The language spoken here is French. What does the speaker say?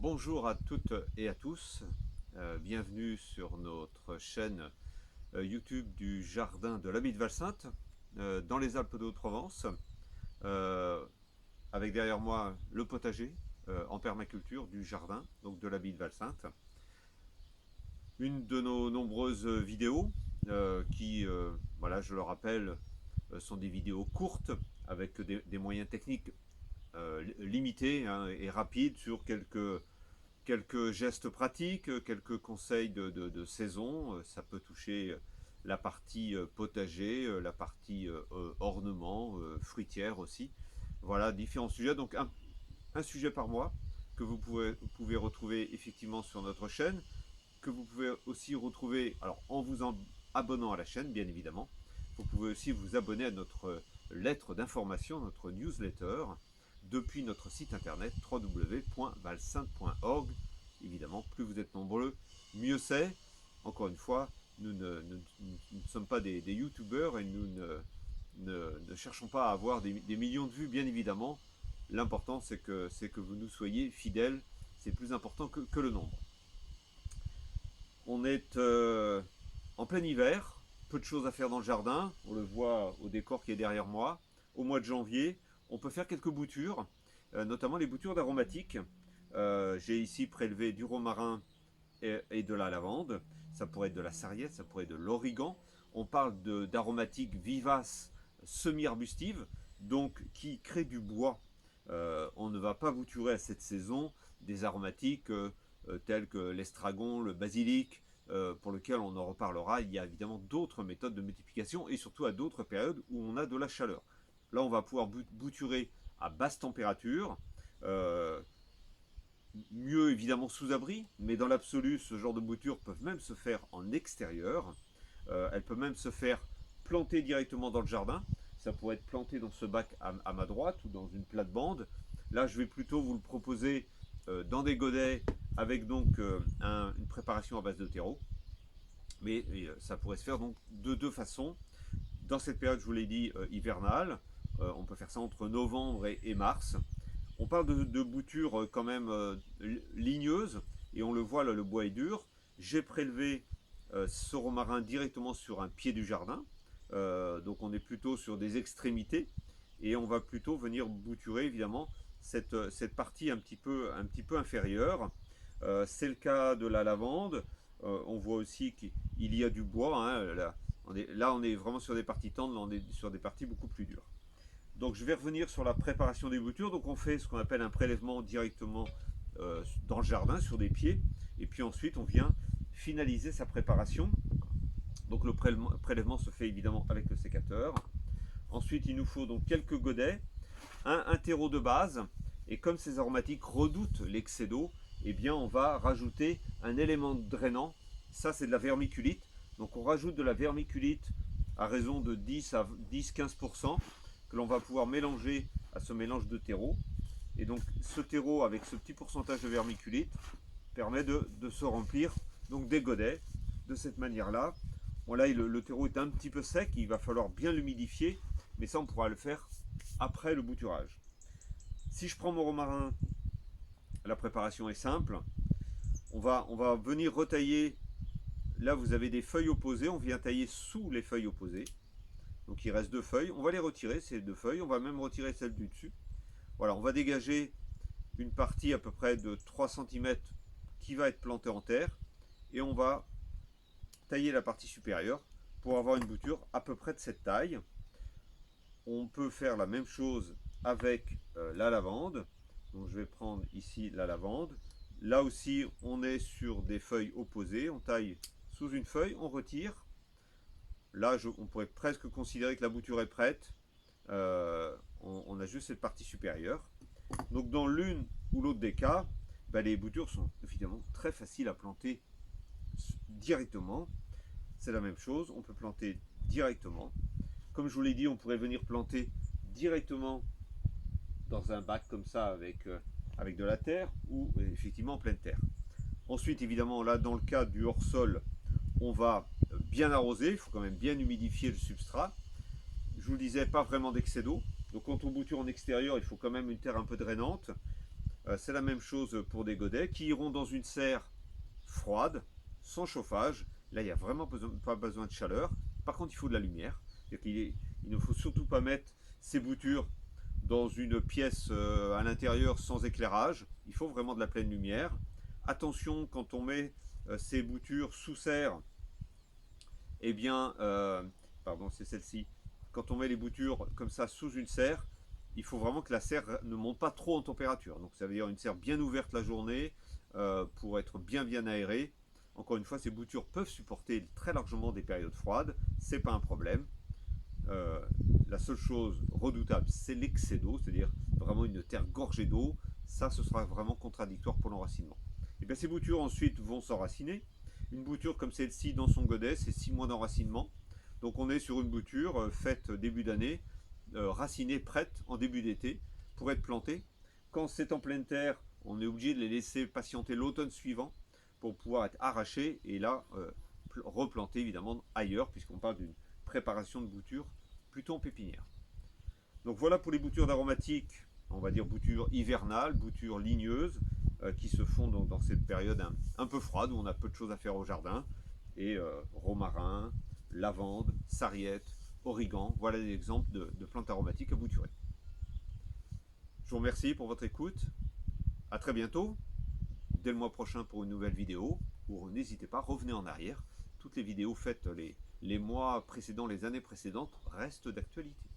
Bonjour à toutes et à tous, bienvenue sur notre chaîne YouTube du Jardin de l'Abbaye de Valsainte, dans les Alpes de Haute-Provence, euh, avec derrière moi le potager en permaculture du jardin, donc de l'Abbaye de Valsainte. Une de nos nombreuses vidéos qui, voilà, je le rappelle, sont des vidéos courtes avec des moyens techniques limités, hein, et rapides sur quelques gestes pratiques, quelques conseils de saison. Ça peut toucher la partie potager, la partie ornement, fruitière aussi. Voilà, différents sujets. Donc un sujet par mois que vous pouvez retrouver effectivement sur notre chaîne, que vous pouvez aussi retrouver alors en abonnant à la chaîne, bien évidemment. Vous pouvez aussi vous abonner à notre lettre d'information, notre newsletter, depuis notre site internet www.valsainte.org. Évidemment, plus vous êtes nombreux, mieux c'est. Encore une fois, nous ne sommes pas des youtubeurs et nous ne cherchons pas à avoir des millions de vues, bien évidemment. L'important, c'est que vous nous soyez fidèles. C'est plus important que le nombre. On est en plein hiver, peu de choses à faire dans le jardin. On le voit au décor qui est derrière moi. Au mois de janvier, on peut faire quelques boutures, notamment les boutures d'aromatiques. J'ai ici prélevé du romarin et de la lavande. Ça pourrait être de la sarriette, ça pourrait être de l'origan. On parle d'aromatiques vivaces, semi-arbustives, donc qui créent du bois. On ne va pas bouturer à cette saison des aromatiques tels que l'estragon, le basilic, pour lequel on en reparlera. Il y a évidemment d'autres méthodes de multiplication et surtout à d'autres périodes où on a de la chaleur. Là, on va pouvoir bouturer à basse température. Euh, Mieux évidemment sous abri, mais dans l'absolu, ce genre de boutures peuvent même se faire en extérieur. Elles peuvent même se faire planter directement dans le jardin. Ça pourrait être planté dans ce bac à ma droite ou dans une plate-bande. Là, je vais plutôt vous le proposer dans des godets avec donc une préparation à base de terreau. Mais ça pourrait se faire donc de deux façons. Dans cette période, je vous l'ai dit, hivernale, on peut faire ça entre novembre et mars. On parle de boutures quand même ligneuses, et on le voit là, le bois est dur. J'ai prélevé ce romarin directement sur un pied du jardin, donc on est plutôt sur des extrémités, et on va plutôt venir bouturer évidemment cette partie un petit peu inférieure. C'est le cas de la lavande. On voit aussi qu'il y a du bois, hein, là on est vraiment sur des parties tendres, là on est sur des parties beaucoup plus dures. Donc je vais revenir sur la préparation des boutures. Donc on fait ce qu'on appelle un prélèvement directement dans le jardin sur des pieds. Et puis ensuite on vient finaliser sa préparation. Donc le prélèvement se fait évidemment avec le sécateur. Ensuite il nous faut donc quelques godets, un terreau de base. Et comme ces aromatiques redoutent l'excès d'eau, eh bien on va rajouter un élément drainant. Ça c'est de la vermiculite. Donc on rajoute de la vermiculite à raison de 10 à 10-15%, que l'on va pouvoir mélanger à ce mélange de terreau. Et donc ce terreau avec ce petit pourcentage de vermiculite permet de se remplir donc des godets de cette manière-là. Bon là le terreau est un petit peu sec, il va falloir bien l'humidifier, mais ça on pourra le faire après le bouturage. Si je prends mon romarin, la préparation est simple. On va venir retailler. Là vous avez des feuilles opposées, on vient tailler sous les feuilles opposées. Donc il reste deux feuilles, on va les retirer, ces deux feuilles, on va même retirer celle du dessus. Voilà, on va dégager une partie à peu près de 3 cm qui va être plantée en terre, et on va tailler la partie supérieure pour avoir une bouture à peu près de cette taille. On peut faire la même chose avec la lavande. Donc je vais prendre ici la lavande. Là aussi on est sur des feuilles opposées, on taille sous une feuille, on retire. Là, on pourrait presque considérer que la bouture est prête. On a juste cette partie supérieure. Donc dans l'une ou l'autre des cas, les boutures sont évidemment très faciles à planter directement. C'est la même chose, on peut planter directement. Comme je vous l'ai dit, on pourrait venir planter directement dans un bac comme ça avec de la terre, ou effectivement en pleine terre. Ensuite, évidemment, là, dans le cas du hors-sol, on va bien arroser, il faut quand même bien humidifier le substrat. Je vous le disais, pas vraiment d'excès d'eau. Donc quand on bouture en extérieur, il faut quand même une terre un peu drainante. C'est la même chose pour des godets qui iront dans une serre froide, sans chauffage. Là, il n'y a vraiment pas besoin de chaleur. Par contre, il faut de la lumière. Il ne faut surtout pas mettre ces boutures dans une pièce à l'intérieur sans éclairage. Il faut vraiment de la pleine lumière. Attention, quand on met ces boutures sous serre, eh bien, pardon, c'est celle-ci. Quand on met les boutures comme ça sous une serre, il faut vraiment que la serre ne monte pas trop en température. Donc ça veut dire une serre bien ouverte la journée pour être bien aérée. Encore une fois, ces boutures peuvent supporter très largement des périodes froides, c'est pas un problème. Euh, la seule chose redoutable, c'est l'excès d'eau, c'est-à-dire vraiment une terre gorgée d'eau. Ça, ce sera vraiment contradictoire pour l'enracinement. Et bien ces boutures ensuite vont s'enraciner. Une bouture comme celle-ci dans son godet, c'est 6 mois d'enracinement. Donc on est sur une bouture faite début d'année, racinée, prête en début d'été pour être plantée. Quand c'est en pleine terre, on est obligé de les laisser patienter l'automne suivant pour pouvoir être arrachées et là replanter évidemment ailleurs puisqu'on parle d'une préparation de bouture plutôt en pépinière. Donc voilà pour les boutures d'aromatiques, on va dire boutures hivernales, boutures ligneuses, qui se font donc dans cette période un peu froide où on a peu de choses à faire au jardin. Et romarin, lavande, sarriette, origan, voilà des exemples de plantes aromatiques à bouturer. Je vous remercie pour votre écoute. À très bientôt, dès le mois prochain pour une nouvelle vidéo. Ou n'hésitez pas, revenez en arrière. Toutes les vidéos faites les mois précédents, les années précédentes restent d'actualité.